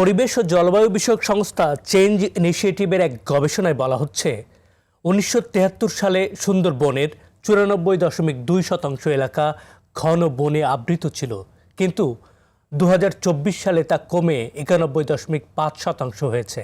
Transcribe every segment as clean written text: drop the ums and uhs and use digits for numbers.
পরিবেশ ও জলবায়ু বিষয়ক সংস্থা চেঞ্জ ইনিশিয়েটিভের এক গবেষণায় বলা হচ্ছে ১৯৭৩ সালে সুন্দরবনের ৯৪.২% এলাকা ঘন বনে আবৃত ছিল, কিন্তু ২০২৪ সালে তা কমে ৯১.৫% হয়েছে।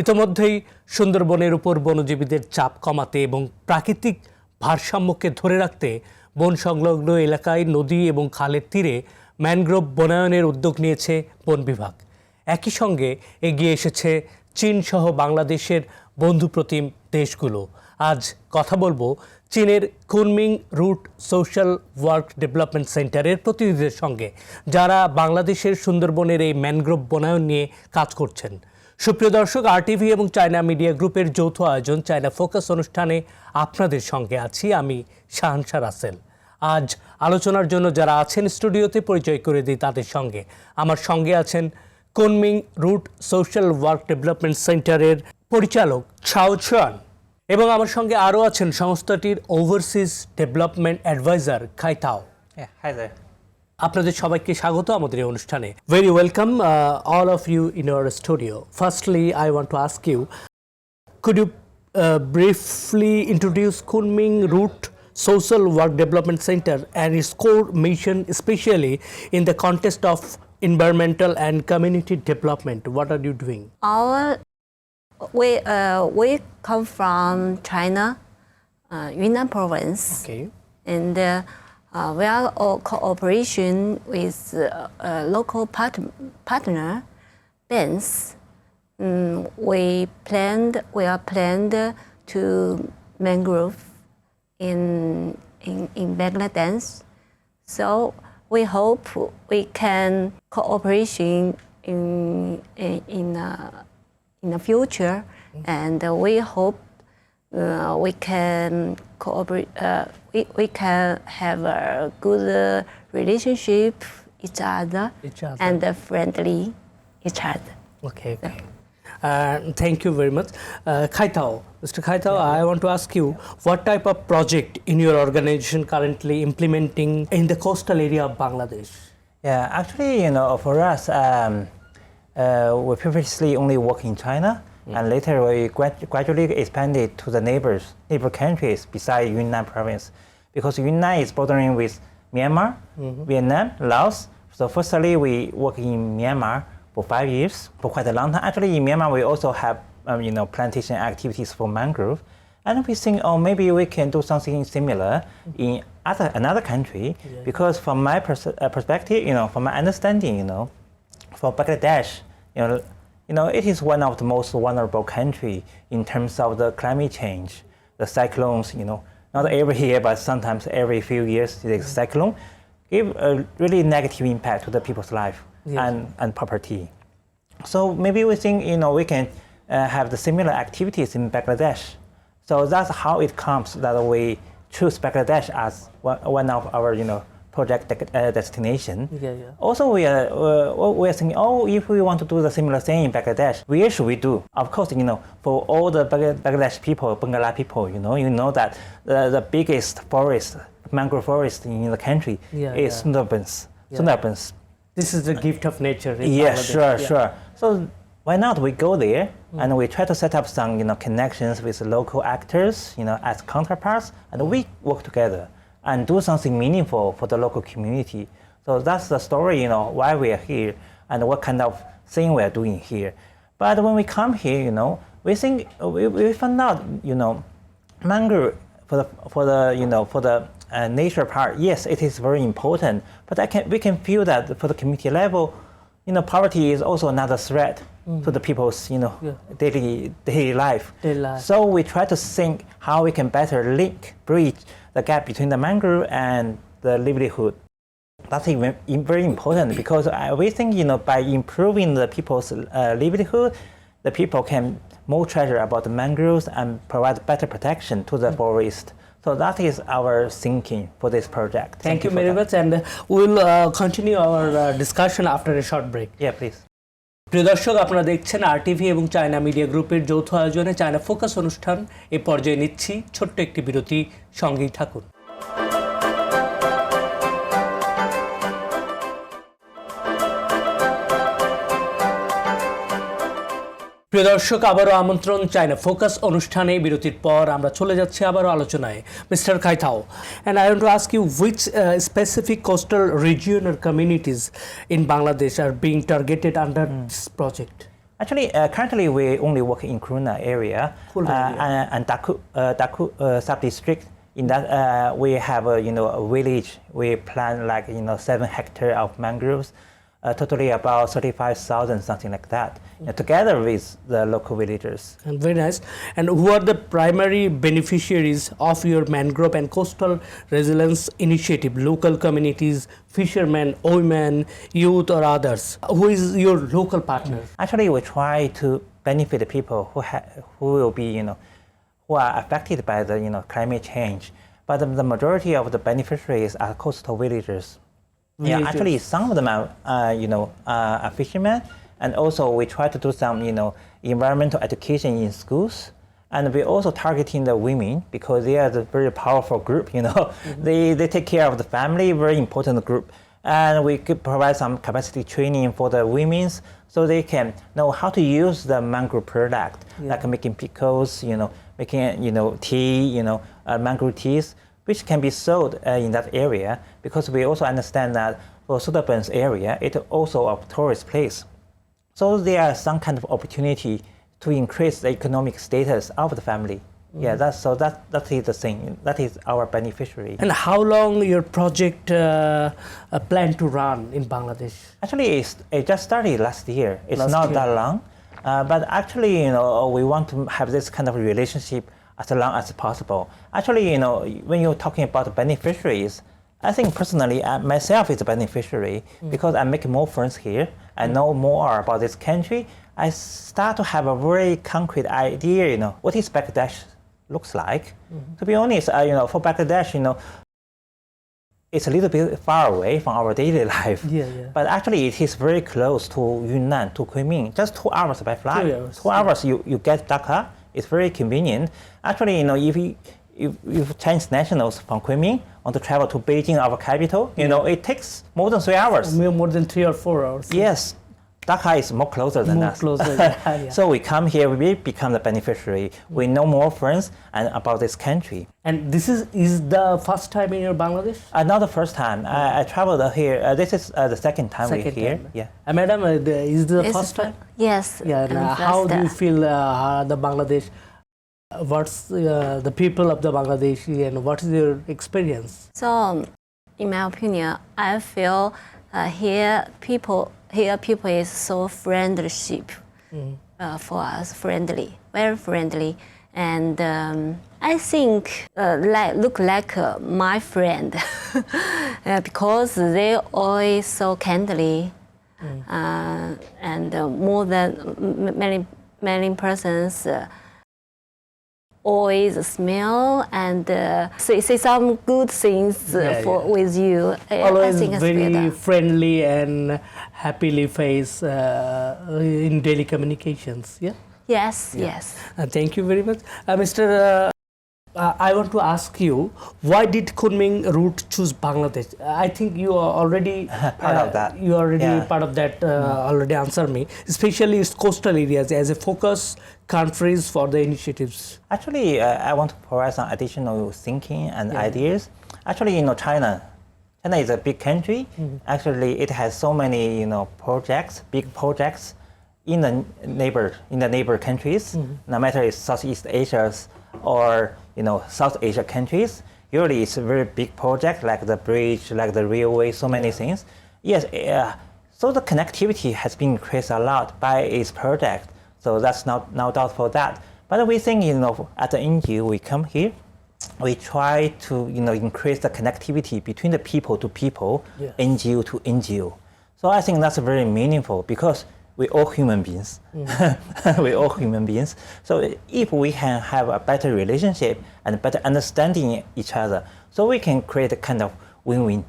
ইতোমধ্যেই সুন্দরবনের উপর বনজীবীদের চাপ কমাতে এবং প্রাকৃতিক ভারসাম্যকে ধরে রাখতে বন সংলগ্ন এলাকায় নদী এবং খালের তীরে ম্যানগ্রোভ বনায়নের উদ্যোগ নিয়েছে বন বিভাগ। একই সঙ্গে এগিয়ে এসেছে চীন সহ বাংলাদেশের বন্ধুপ্রতিম দেশগুলো। আজ কথা বলবো চীনের Kunming Root Social Work Development সেন্টারের প্রতিনিধিদের সঙ্গে, যারা বাংলাদেশের সুন্দরবনের এই ম্যানগ্রোভ বনায়ন নিয়ে কাজ করছেন। সুপ্রিয় দর্শক, RTV এবং চায়না মিডিয়া গ্রুপের যৌথ আয়োজন চায়না ফোকাস অনুষ্ঠানে আপনাদের সঙ্গে আছি আমি শাহানশা রাসেল। আজ আলোচনার জন্য যারা আছেন স্টুডিওতে পরিচয় করে দিই তাদের সঙ্গে। আমার সঙ্গে আছেন Kunming Root Social Work Development সেন্টারের পরিচালক ছাও চুয়ান, এবং আমার সঙ্গে আরও আছেন সংস্থাটির ওভারসিজ ডেভেলপমেন্ট অ্যাডভাইজার খাইতাও। আপনাদের সবাইকে স্বাগত আমাদের এই অনুষ্ঠানে। Very welcome all of you in our studio. Firstly, I want to ask you, could you briefly introduce Kunming Root Social Work Development Center and its core mission, especially in the context of environmental and community development? What are you doing? We come from China, Yunnan province. Okay. And we are all cooperation with local partner bands. We are planned to mangrove in Bangladesh. So we hope we can cooperation in the future, and we hope we can cooperate. We can have a good relationship each other and friendly each other. Okay. Thank you very much. Khaitao, Mr. Khaitao, I want to ask you, what type of project in your organization currently implementing in the coastal area of Bangladesh? Yeah, actually, for us, we previously only work in China, and later we gradually expanded to the neighbor countries beside Yunnan province, because Yunnan is bordering with Myanmar, Vietnam, Laos. So firstly, we work in Myanmar for 5 years, for quite a long time. Actually, in Myanmar, we also have plantation activities for mangrove, and we think, maybe we can do something similar in another country, because from my perspective, from my understanding, for Bangladesh, it is one of the most vulnerable country in terms of the climate change, the cyclones. Not every year, but sometimes every few years, the cyclone give a really negative impact to the people's life and property. So maybe we think we can have the similar activities in Bangladesh. So that's how it comes that we choose Bangladesh as one of our project destination. Also, we are thinking, if we want to do the similar thing in Bangladesh, where should we do? Of course, for all the Bangladesh people, Bangla people, you know that the biggest mangrove forest in the country is Sundarbans. This is the gift of nature. Yes, sure. So why not we go there and we try to set up some connections with local actors, as counterparts, and we work together and do something meaningful for the local community. So that's the story, why we are here and what kind of thing we are doing here. But when we come here, we think we found out, mangrove for the nature part. Yes, it is very important. But we can feel that for the community level, poverty is also another threat to the people's, daily life. So we try to think how we can better bridge the gap between the mangrove and the livelihood. That's very important, because we think, by improving the people's livelihood, the people can more treasure about the mangroves and provide better protection to the forest. So that is our thinking for this project. Thank you very much, and we'll continue our discussion after a short break. Yeah, please. প্রিয় দর্শক, আপনারা দেখছেন RTV এবং China media গ্রুপের যৌথ আয়োজনে China focus অনুষ্ঠান। এই পর্যায়ে নিচ্ছি ছোট্ট একটি বিরতি, সঙ্গেই থাকুন। প্রিয় দর্শক, আবারও আমন্ত্রণ চায়না ফোকাস অনুষ্ঠানে বিরতির পর আমরা চলে যাচ্ছি আবারও আলোচনায় mister খাইথাও, and I want to ask you which specific coastal region or communities in Bangladesh are being targeted under this project? Actually, currently we only work in Khulna area, and Daku sub-district. In that, we have a village. We plant like 7 hectares of mangroves, totally about 35,000, something like that, together with the local villagers. And very nice. And who are the primary beneficiaries of your mangrove and coastal resilience initiative? Local communities, fishermen, women, youth, or others? Who is your local partner? Actually, we try to benefit the people who will be who are affected by the climate change. But the majority of the beneficiaries are coastal villagers. Yeah, actually, some of them are fishermen, and also we try to do some environmental education in schools, and we're also targeting the women because they are the very powerful group. They take care of the family, very important group, and we could provide some capacity training for the women so they can know how to use the mangrove product, like making pickles, making tea, mangrove teas, which can be sold in that area, because we also understand that for Sudapans area, it's also a tourist place. So there are some kind of opportunity to increase the economic status of the family. Yeah, that is the thing. That is our beneficiary. And how long your project plan to run in Bangladesh? Actually, it just started last year. It's not that long, but actually, we want to have this kind of relationship as long as possible. Actually, when you're talking about beneficiaries, I think personally, myself is a beneficiary because I make more friends here. I know more about this country. I start to have a very concrete idea, what is Bangladesh looks like. To be honest, for Bangladesh, it's a little bit far away from our daily life. But actually, it is very close to Yunnan, to Kunming. Just 2 hours by flight. 2 hours, you get Dhaka. It's very convenient. Actually, if Chinese nationals from Kunming want to travel to Beijing, our capital, it takes more than 3 hours. More than 3 or 4 hours. Yes, Dhaka is more closer than us. So we come here, we become the beneficiary. We know more friends and about this country. And this is the first time in your Bangladesh? Not the first time. I traveled here. This is the second time we're here. Yeah. Madam, is the first time? Yes. Yeah. And how do you feel the Bangladesh? What's the people of the Bangladeshi, and what is your experience? So, in my opinion, I feel here people is so friendship for us, very friendly, and I think look like my friend because they always so kindly, and more than many persons. Always smile and say some good things with you. Always I think it's very better. friendly and happily face in daily communications. Yeah. Yes. Thank you very much, Mr. I want to ask you, why did Kunming route choose Bangladesh? I think you are already part of that. You are already part of that. Already answer me, especially its coastal areas as a focus countries for the initiatives. Actually, I want to provide some additional thinking and ideas. Actually, China is a big country. Actually, it has so many big projects in the neighbor countries. No matter it's Southeast Asia or South Asia countries, usually it's a very big project like the bridge, like the railway, so many things. Yes, so the connectivity has been increased a lot by its project. So that's no doubt for that. But we think at the NGO we come here, we try to increase the connectivity between the people to people, NGO to NGO. So I think that's very meaningful because we're all human beings. We're all human beings. So if we can have a better relationship and better understanding each other, so we can create a kind of win-win.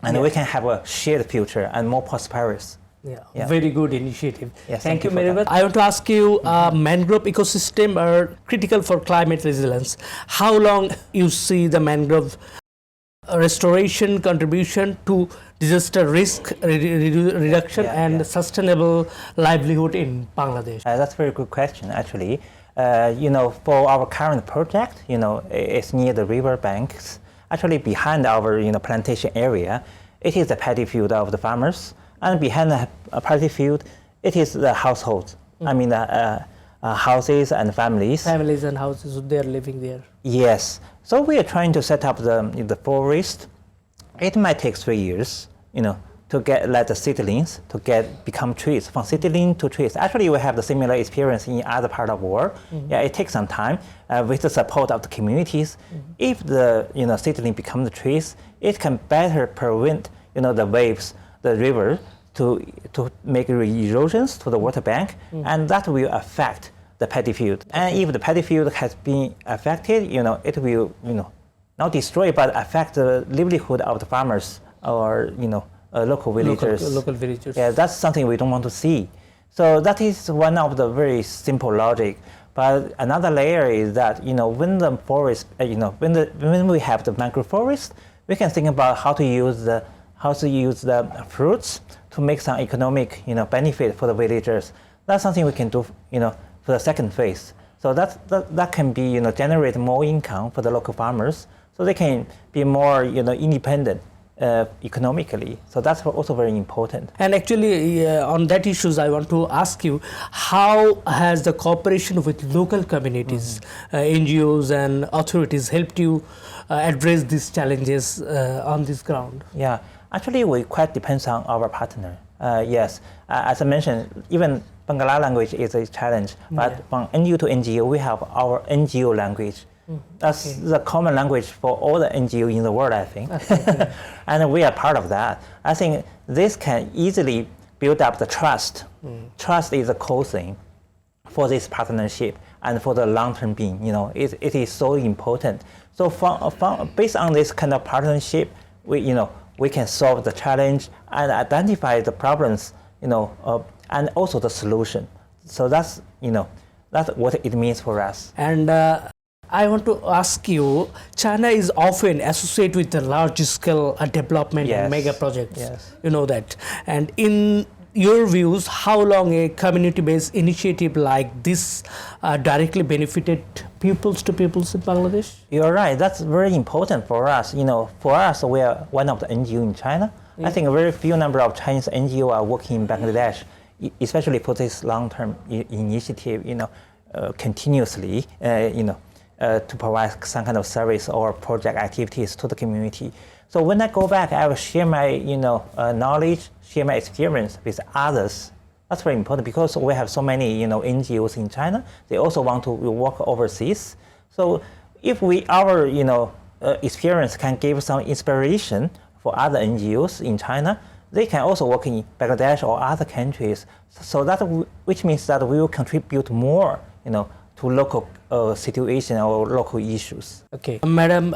And we can have a shared future and more prosperous. Yeah, very good initiative. Yes, thank you very much. I want to ask you, mangrove ecosystem are critical for climate resilience. How long you see the mangrove restoration contribution to disaster risk reduction Yeah, and yeah. sustainable livelihood in Bangladesh? That's a very good question, actually. For our current project, it's near the river banks. Actually, behind our, plantation area, it is the paddy field of the farmers, and behind the paddy field, it is the households. I mean, houses and families. Families and houses, they are living there. Yes. So we are trying to set up the forest. It might take 3 years, to let the seedlings become trees, from seedling to trees. Actually, we have the similar experience in other part of the world. Yeah, it takes some time with the support of the communities. If the seedling become the trees, it can better prevent the waves, the river, to make erosions to the water bank, and that will affect the paddy field. And if the paddy field has been affected, it will not destroy but affect the livelihood of the farmers or local villagers. Local villagers. Yeah, that's something we don't want to see. So that is one of the very simple logic. But another layer is that when the forest, when we have the mangrove forest, we can think about how to use the fruits to make some economic benefit for the villagers. That's something we can do for the second phase. So that can be generate more income for the local farmers, so they can be more independent economically. So that's also very important. And actually, on that issues, I want to ask you, how has the cooperation with local communities, NGOs and authorities helped you address these challenges on this ground? Yeah, actually, we quite depends on our partner. Yes, as I mentioned, even Bangla language is a challenge, but from NGO to NGO, we have our NGO language. That's the common language for all the NGO in the world, I think. And we are part of that. I think this can easily build up the trust. Trust is a core thing for this partnership and for the long-term being. It is so important. So based on this kind of partnership, we can solve the challenge and identify the problems, and also the solution. So that's what it means for us. And I want to ask you, China is often associated with the large-scale development and mega projects. Yes. You know that. And in your views, how long a community-based initiative like this directly benefited pupils to pupils in Bangladesh? You're right. That's very important for us. For us, we are one of the NGO in China. I think a very few number of Chinese NGO are working in Bangladesh, especially for this long-term initiative. Continuously. To provide some kind of service or project activities to the community. So when I go back, I will share my knowledge, share my experience with others. That's very important because we have so many NGOs in China. They also want to work overseas. So if our experience can give some inspiration for other NGOs in China, they can also work in Bangladesh or other countries. So which means that we will contribute more to local situation or local issues. Okay, Madam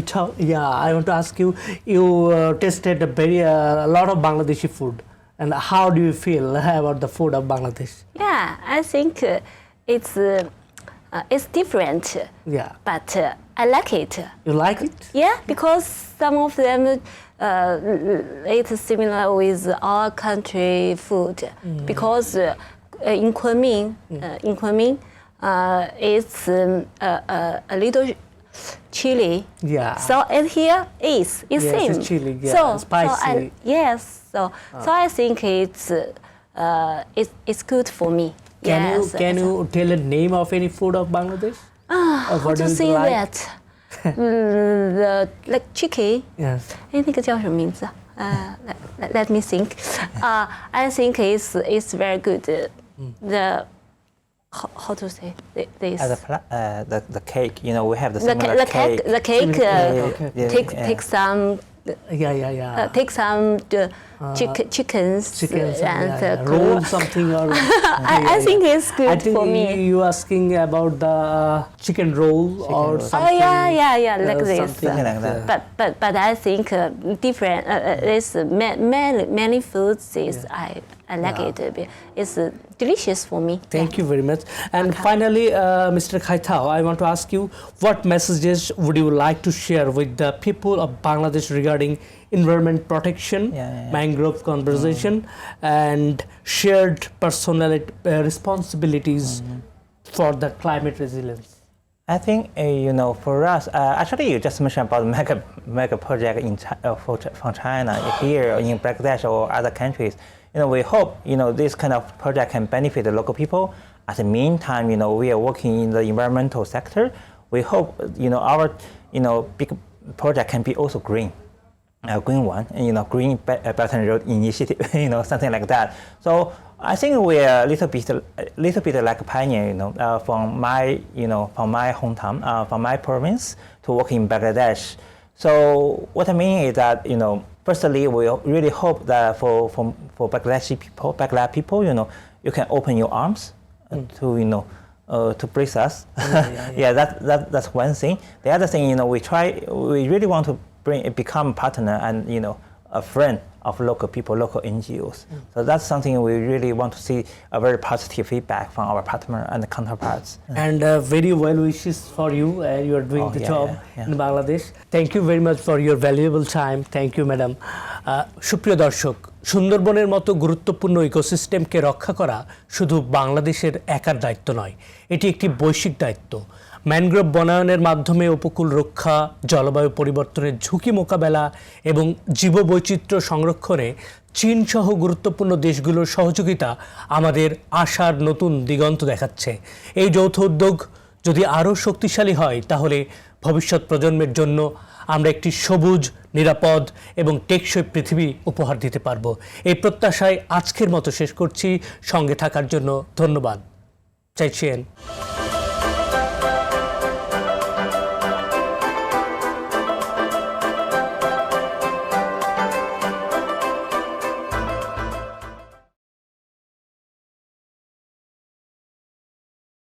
Chow, I want to ask you. You tasted a lot of Bangladeshi food, and how do you feel about the food of Bangladesh? Yeah, I think it's different. Yeah, But I like it. you like it? Yeah, because some of them it's similar with our country food. Because in Kunming, it's a little chili. Yeah. So and here it's Yes, same. it's chili, yeah, So spicy. So I think it's good for me. Can you tell a name of any food of Bangladesh? How to say that? The like chicken. Yes. 哎，那个叫什么名字？Let me think. I think it's very good. The how to say this? The cake, we have the similar cake. The cake take some. Yeah. Take some chickens and roll something or. I think it's good I think for me. you asking about the chicken roll or something. Yeah, like this. Something like that. But I think different. There's many foods. I I like it. It's delicious for me. Thank you very much. And finally, Mr. Khaitao, I want to ask you, what messages would you like to share with the people of Bangladesh regarding environment protection, mangrove conservation, and shared personality responsibilities for the climate resilience? I think for us, actually you just mentioned about mega project from China here in Bangladesh or other countries. We hope this kind of project can benefit the local people. At the meantime, we are working in the environmental sector. We hope our big project can be also green. Green one, Green Belt and Road Initiative, something like that. So I think we are a little bit like a pioneer, from my hometown, from my province to work in Bangladesh. So what I mean is that, firstly, we really hope that for Bangladeshi people, you can open your arms to brace us. That's one thing. The other thing, we really want to become a partner and a friend of local people, local NGOs. So that's something we really want to see a very positive feedback from our partner and counterparts. And very well wishes for you. You are doing the job in Bangladesh. Thank you very much for your valuable time. Thank you, madam. সুপ্রিয় দর্শক, সুন্দরবনের মতো গুরুত্বপূর্ণ ইকোসিস্টেমকে রক্ষা করা শুধু বাংলাদেশের একার দায়িত্ব নয়, এটি একটি বৈশ্বিক দায়িত্ব। ম্যানগ্রোভ বনায়নের মাধ্যমে উপকূল রক্ষা, জলবায়ু পরিবর্তনের ঝুঁকি মোকাবেলা এবং জীববৈচিত্র্য সংরক্ষণে চীন সহ গুরুত্বপূর্ণ দেশগুলোর সহযোগিতা আমাদের আশার নতুন দিগন্ত দেখাচ্ছে। এই যৌথ উদ্যোগ যদি আরও শক্তিশালী হয়, তাহলে ভবিষ্যৎ প্রজন্মের জন্য আমরা একটি সবুজ, নিরাপদ এবং টেকসই পৃথিবী উপহার দিতে পারব। এই প্রত্যাশায় আজকের মতো শেষ করছি। সঙ্গে থাকার জন্য ধন্যবাদ। চাইছেন